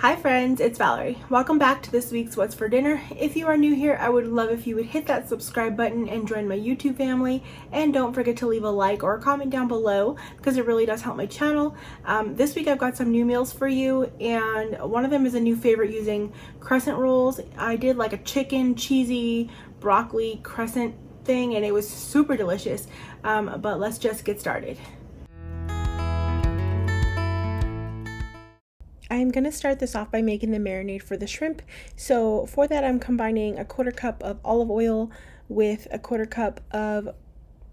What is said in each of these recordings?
Hi friends, it's Valerie. Welcome back to this week's What's for Dinner. If you are new here, I would love if you would hit that subscribe button and join my YouTube family. And don't forget to leave a like or a comment down below because it really does help my channel. This week I've got some new meals for you, and one of them is a new favorite using crescent rolls. I did like a chicken, cheesy, broccoli crescent thing and it was super delicious. But let's just get started. I'm going to start this off by making the marinade for the shrimp. So for that, I'm combining a 1/4 cup of olive oil with a 1/4 cup of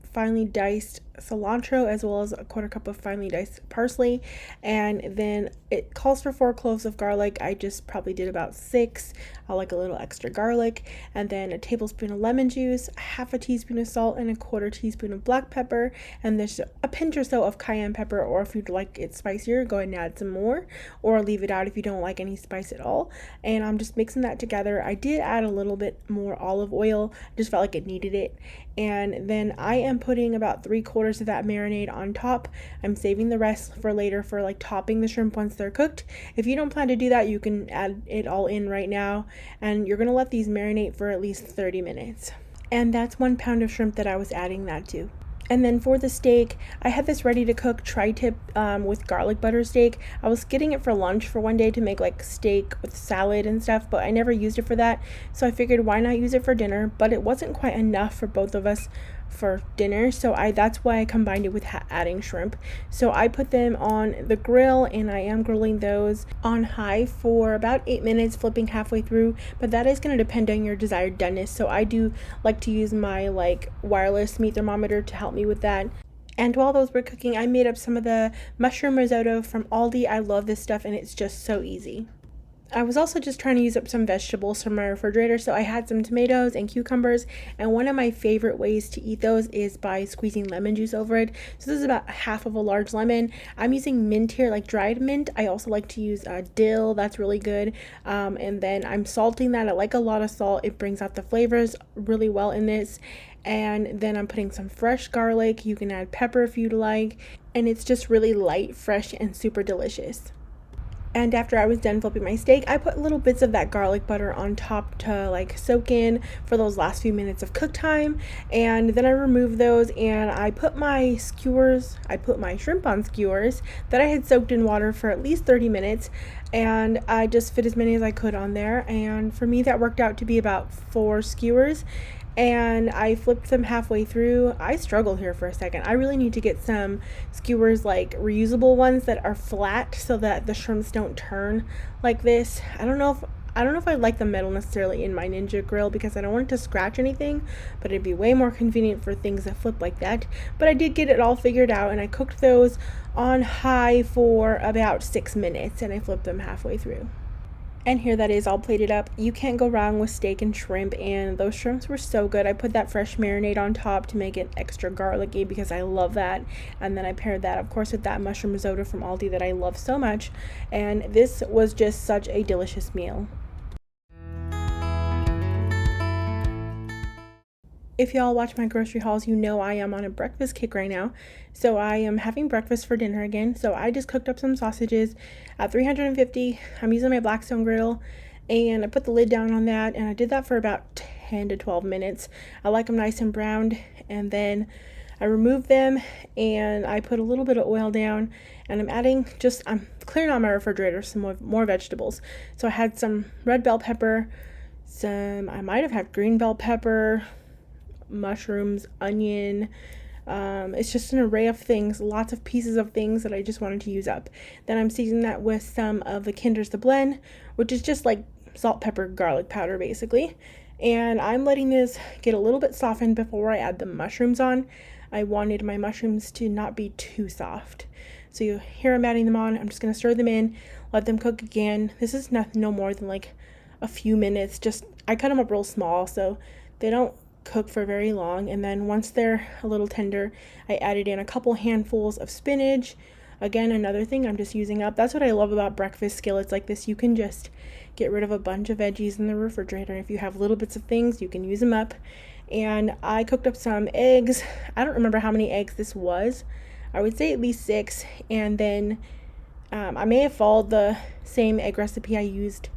finely diced cilantro, as well as a 1/4 cup of finely diced parsley. And then it calls for 4 cloves of garlic. I just probably did about 6. I like a little extra garlic. And then a tablespoon of lemon juice, half a teaspoon of salt, and a 1/4 teaspoon of black pepper. And there's a pinch or so of cayenne pepper, or if you'd like it spicier, go ahead and add some more, or leave it out if you don't like any spice at all. And I'm just mixing that together. I did add a little bit more olive oil. I just felt like it needed it. And then I am putting about 3/4 of that marinade on top. I'm saving the rest for later for like topping the shrimp once they're cooked. If you don't plan to do that, you can add it all in right now, and you're gonna let these marinate for at least 30 minutes. And that's 1 pound of shrimp that I was adding that to. And then for the steak, I had this ready to cook tri-tip with garlic butter steak. I was getting it for lunch for one day to make like steak with salad and stuff, but I never used it for that. So I figured why not use it for dinner, but it wasn't quite enough for both of us for dinner, so that's why I combined it with adding shrimp. So I put them on the grill, and I am grilling those on high for about 8 minutes, flipping halfway through, but that is going to depend on your desired doneness. So I do like to use my like wireless meat thermometer to help me with that. And while those were cooking, I made up some of the mushroom risotto from Aldi. I love this stuff and it's just so easy. I was also just trying to use up some vegetables from my refrigerator, so I had some tomatoes and cucumbers, and one of my favorite ways to eat those is by squeezing lemon juice over it. So this is about half of a large lemon. I'm using mint here, like dried mint. I also like to use dill, that's really good. And then I'm salting that. I like a lot of salt. It brings out the flavors really well in this. And then I'm putting some fresh garlic. You can add pepper if you'd like, and it's just really light, fresh, and super delicious. And after I was done flipping my steak, I put little bits of that garlic butter on top to like soak in for those last few minutes of cook time. And then I removed those and I put my shrimp on skewers that I had soaked in water for at least 30 minutes. And I just fit as many as I could on there. And for me, that worked out to be about 4 skewers. And I flipped them halfway through. I struggled here for a second. I really need to get some skewers, like reusable ones that are flat, so that the shrimps don't turn like this. I don't know if I like the metal necessarily in my Ninja grill because I don't want it to scratch anything, but it'd be way more convenient for things that flip like that. But I did get it all figured out, and I cooked those on high for about 6 minutes, and I flipped them halfway through. And here that is all plated up. You can't go wrong with steak and shrimp, and those shrimps were so good. I put that fresh marinade on top to make it extra garlicky because I love that. And then I paired that, of course, with that mushroom risotto from Aldi that I love so much. And this was just such a delicious meal. If y'all watch my grocery hauls, you know I am on a breakfast kick right now. So I am having breakfast for dinner again. So I just cooked up some sausages at 350. I'm using my Blackstone grill, and I put the lid down on that, and I did that for about 10 to 12 minutes. I like them nice and browned, and then I removed them and I put a little bit of oil down, and I'm clearing out my refrigerator some more vegetables. So I had some red bell pepper, I might have had green bell pepper, mushrooms, onion. It's just an array of things, lots of pieces of things that I just wanted to use up. Then I'm seasoning that with some of the Kinder's The Blend, which is just like salt, pepper, garlic powder basically. And I'm letting this get a little bit softened before I add the mushrooms on. I wanted my mushrooms to not be too soft. So here I'm adding them on. I'm just going to stir them in, let them cook again. This is no more than like a few minutes. I cut them up real small so they don't cook for very long. And then once they're a little tender, I added in a couple handfuls of spinach. Again, another thing I'm just using up. That's what I love about breakfast skillets like this. You can just get rid of a bunch of veggies in the refrigerator. If you have little bits of things, you can use them up. And I cooked up some eggs. I don't remember how many eggs this was. I would say at least 6. And then I may have followed the same egg recipe I used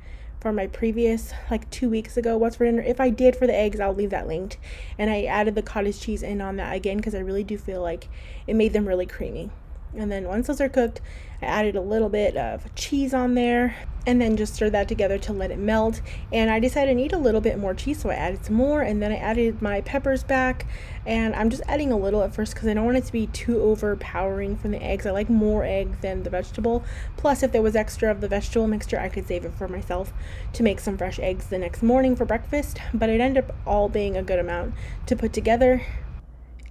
for my previous, like 2 weeks ago, what's for dinner. If I did for the eggs, I'll leave that linked. And I added the cottage cheese in on that again because I really do feel like it made them really creamy. And then once those are cooked, I added a little bit of cheese on there and then just stir that together to let it melt. And I decided I need a little bit more cheese, so I added some more, and then I added my peppers back. And I'm just adding a little at first because I don't want it to be too overpowering from the eggs. I like more egg than the vegetable. Plus, if there was extra of the vegetable mixture, I could save it for myself to make some fresh eggs the next morning for breakfast. But it ended up all being a good amount to put together.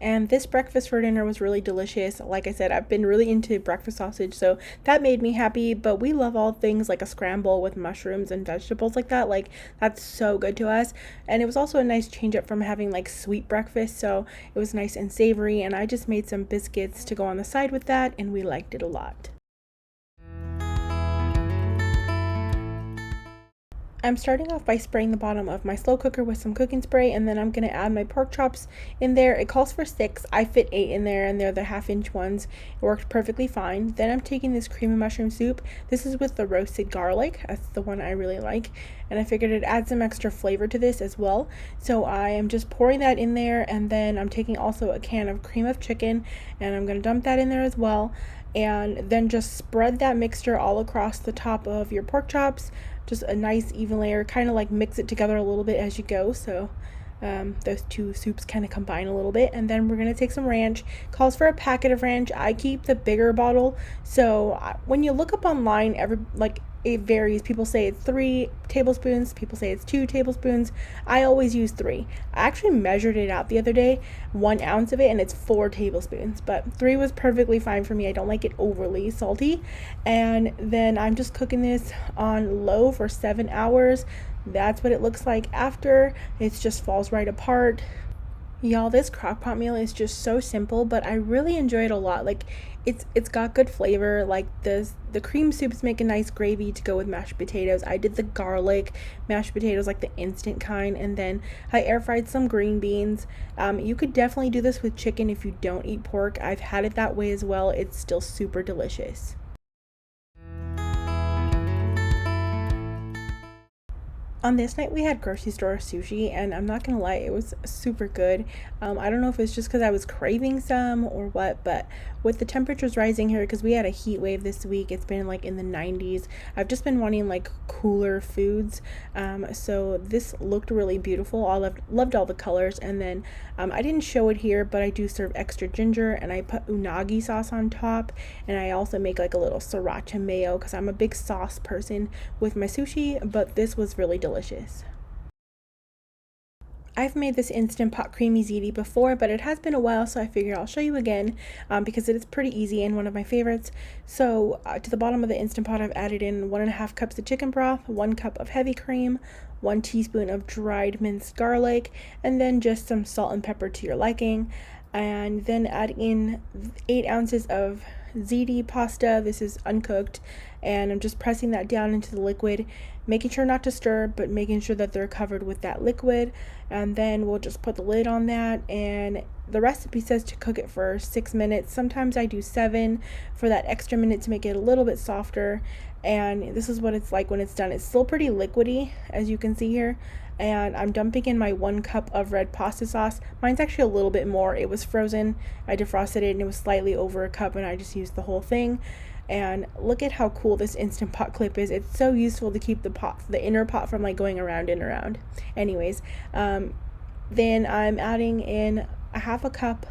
And this breakfast for dinner was really delicious. Like I said, I've been really into breakfast sausage, so that made me happy. But we love all things like a scramble with mushrooms and vegetables like that. Like, that's so good to us. And it was also a nice change up from having like sweet breakfast, so it was nice and savory. And I just made some biscuits to go on the side with that, and we liked it a lot. I'm starting off by spraying the bottom of my slow cooker with some cooking spray, and then I'm going to add my pork chops in there. It calls for 6. I fit 8 in there, and they're the half-inch ones. It worked perfectly fine. Then I'm taking this creamy mushroom soup. This is with the roasted garlic. That's the one I really like, and I figured it'd add some extra flavor to this as well. So I am just pouring that in there, and then I'm taking also a can of cream of chicken, and I'm going to dump that in there as well. And then just spread that mixture all across the top of your pork chops, just a nice even layer, kind of like mix it together a little bit as you go, so those two soups kind of combine a little bit. And then we're going to take some ranch. Calls for a packet of ranch. I keep the bigger bottle, so when you look up online, it varies. People say it's 3 tablespoons, people say it's 2 tablespoons. I always use 3. I actually measured it out the other day, 1 ounce of it, and it's 4 tablespoons, but 3 was perfectly fine for me. I don't like it overly salty. And then I'm just cooking this on low for 7 hours. That's what it looks like after. It just falls right apart. Y'all, this crockpot meal is just so simple, but I really enjoy it a lot. Like, it's got good flavor. Like, the cream soups make a nice gravy to go with mashed potatoes. I did the garlic mashed potatoes, like the instant kind, and then I air fried some green beans. You could definitely do this with chicken if you don't eat pork. I've had it that way as well. It's still super delicious. On this night, we had grocery store sushi, and I'm not gonna lie, it was super good. I don't know if it's just because I was craving some or what, but with the temperatures rising here, because we had a heat wave this week, it's been like in the 90s. I've just been wanting like cooler foods, so this looked really beautiful. I loved all the colors, and then I didn't show it here, but I do serve extra ginger, and I put unagi sauce on top, and I also make like a little sriracha mayo because I'm a big sauce person with my sushi, but this was really delicious. I've made this Instant Pot Creamy Ziti before, but it has been a while, so I figure I'll show you again because it is pretty easy and one of my favorites. So to the bottom of the Instant Pot, I've added in 1.5 cups of chicken broth, 1 cup of heavy cream, 1 teaspoon of dried minced garlic, and then just some salt and pepper to your liking. And then add in 8 ounces of ziti pasta. This is uncooked, and I'm just pressing that down into the liquid, making sure not to stir, but making sure that they're covered with that liquid. And then we'll just put the lid on that, and the recipe says to cook it for 6 minutes. Sometimes I do 7 for that extra minute to make it a little bit softer. And this is what it's like when it's done. It's still pretty liquidy, as you can see here. And I'm dumping in my 1 cup of red pasta sauce. Mine's actually a little bit more. It was frozen. I defrosted it, and it was slightly over a cup, and I just used the whole thing. And look at how cool this Instant Pot clip is. It's so useful to keep the inner pot from like going around and around. Anyways, then I'm adding in a 1/2 cup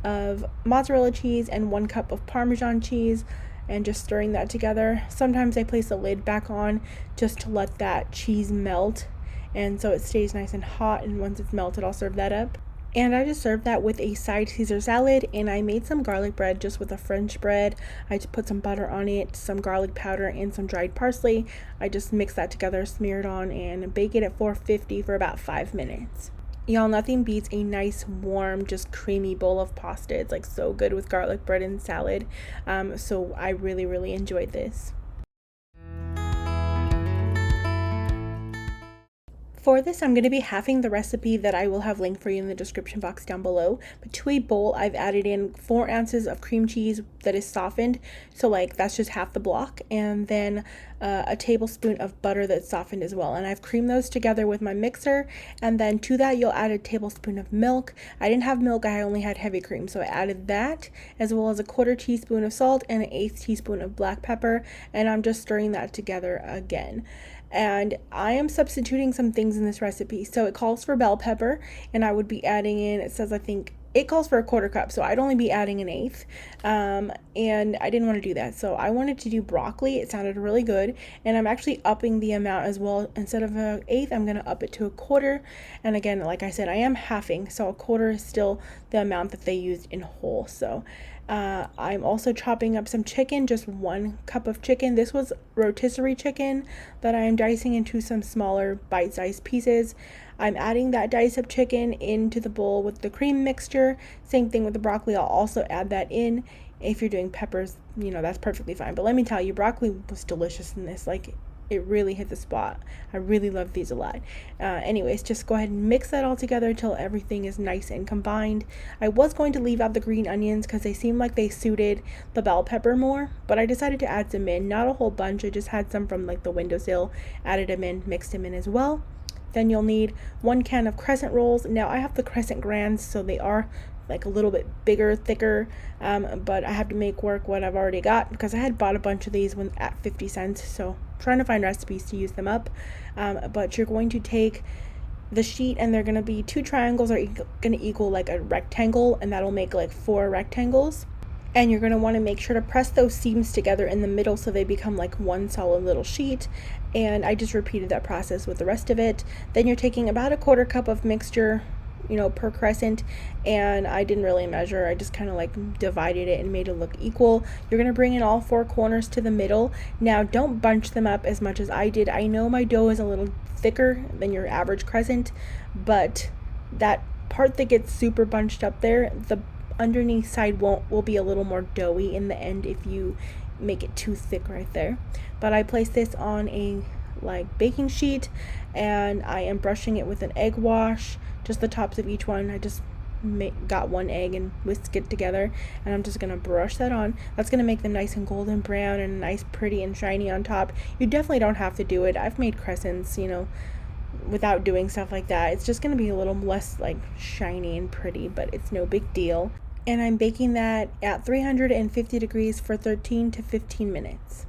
of mozzarella cheese and 1 cup of Parmesan cheese, and just stirring that together. Sometimes I place the lid back on just to let that cheese melt, and so it stays nice and hot, and once it's melted, I'll serve that up. And I just served that with a side Caesar salad, and I made some garlic bread just with a French bread. I just put some butter on it, some garlic powder, and some dried parsley. I just mixed that together, smear it on, and bake it at 450 for about 5 minutes. Y'all, nothing beats a nice, warm, just creamy bowl of pasta. It's like so good with garlic bread and salad. So I really, really enjoyed this. For this, I'm going to be halving the recipe that I will have linked for you in the description box down below. But to a bowl, I've added in 4 ounces of cream cheese that is softened. So like that's just half the block. And then a tablespoon of butter that's softened as well. And I've creamed those together with my mixer. And then to that, you'll add a tablespoon of milk. I didn't have milk, I only had heavy cream. So I added that, as well as a 1/4 teaspoon of salt and an 1/8 teaspoon of black pepper. And I'm just stirring that together again. And I am substituting some things in this recipe. So it calls for bell pepper, and I would be adding in, it says I think it calls for a 1/4 cup, so I'd only be adding an 1/8. And I didn't want to do that, so I wanted to do broccoli. It sounded really good, and I'm actually upping the amount as well. Instead of an 1/8, I'm going to up it to a 1/4. And again, like I said, I am halving, so a 1/4 is still the amount that they used in whole. So I'm also chopping up some chicken, just 1 cup of chicken. This was rotisserie chicken that I am dicing into some smaller bite-sized pieces. I'm adding that diced up chicken into the bowl with the cream mixture. Same thing with the broccoli, I'll also add that in. If you're doing peppers, you know, that's perfectly fine. But let me tell you, broccoli was delicious in this. Like, it really hit the spot. I really love these a lot. Anyways, just go ahead and mix that all together until everything is nice and combined. I was going to leave out the green onions because they seemed like they suited the bell pepper more, but I decided to add some in. Not a whole bunch, I just had some from like the windowsill, added them in, mixed them in as well. Then you'll need 1 can of crescent rolls. Now I have the crescent grands, so they are like a little bit bigger, thicker, but I have to make work what I've already got because I had bought a bunch of these when at 50 cents, so trying to find recipes to use them up. But you're going to take the sheet, and they're going to be 2 triangles are going to equal like a rectangle, and that'll make like 4 rectangles. And you're going to want to make sure to press those seams together in the middle so they become like one solid little sheet. And I just repeated that process with the rest of it. Then you're taking about a 1/4 cup of mixture, you know, per crescent, and I didn't really measure. I just kind of like divided it and made it look equal. You're going to bring in all 4 corners to the middle. Now don't bunch them up as much as I did. I know my dough is a little thicker than your average crescent, but that part that gets super bunched up there, the underneath side will be a little more doughy in the end if you make it too thick right there. But I placed this on a like baking sheet, and I am brushing it with an egg wash, just the tops of each one. I just got 1 egg and whisked it together, and I'm just gonna brush that on. That's gonna make them nice and golden brown and nice, pretty, and shiny on top. You definitely don't have to do it. I've made crescents, you know, without doing stuff like that. It's just gonna be a little less like shiny and pretty, but it's no big deal. And I'm baking that at 350 degrees for 13 to 15 minutes.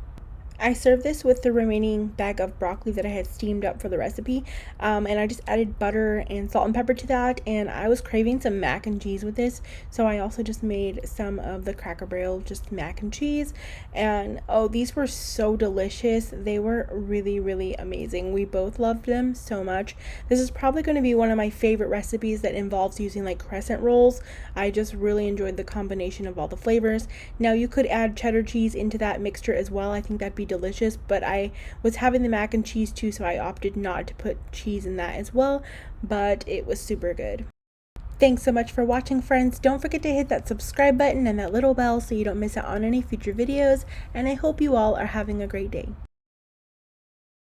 I served this with the remaining bag of broccoli that I had steamed up for the recipe, and I just added butter and salt and pepper to that, and I was craving some mac and cheese with this, so I also just made some of the Cracker Barrel just mac and cheese, and oh, these were so delicious. They were really, really amazing. We both loved them so much. This is probably going to be one of my favorite recipes that involves using like crescent rolls. I just really enjoyed the combination of all the flavors. Now you could add cheddar cheese into that mixture as well. I think that'd be delicious, but I was having the mac and cheese too, so I opted not to put cheese in that as well, but it was super good. Thanks so much for watching, friends. Don't forget to hit that subscribe button and that little bell so you don't miss out on any future videos, and I hope you all are having a great day.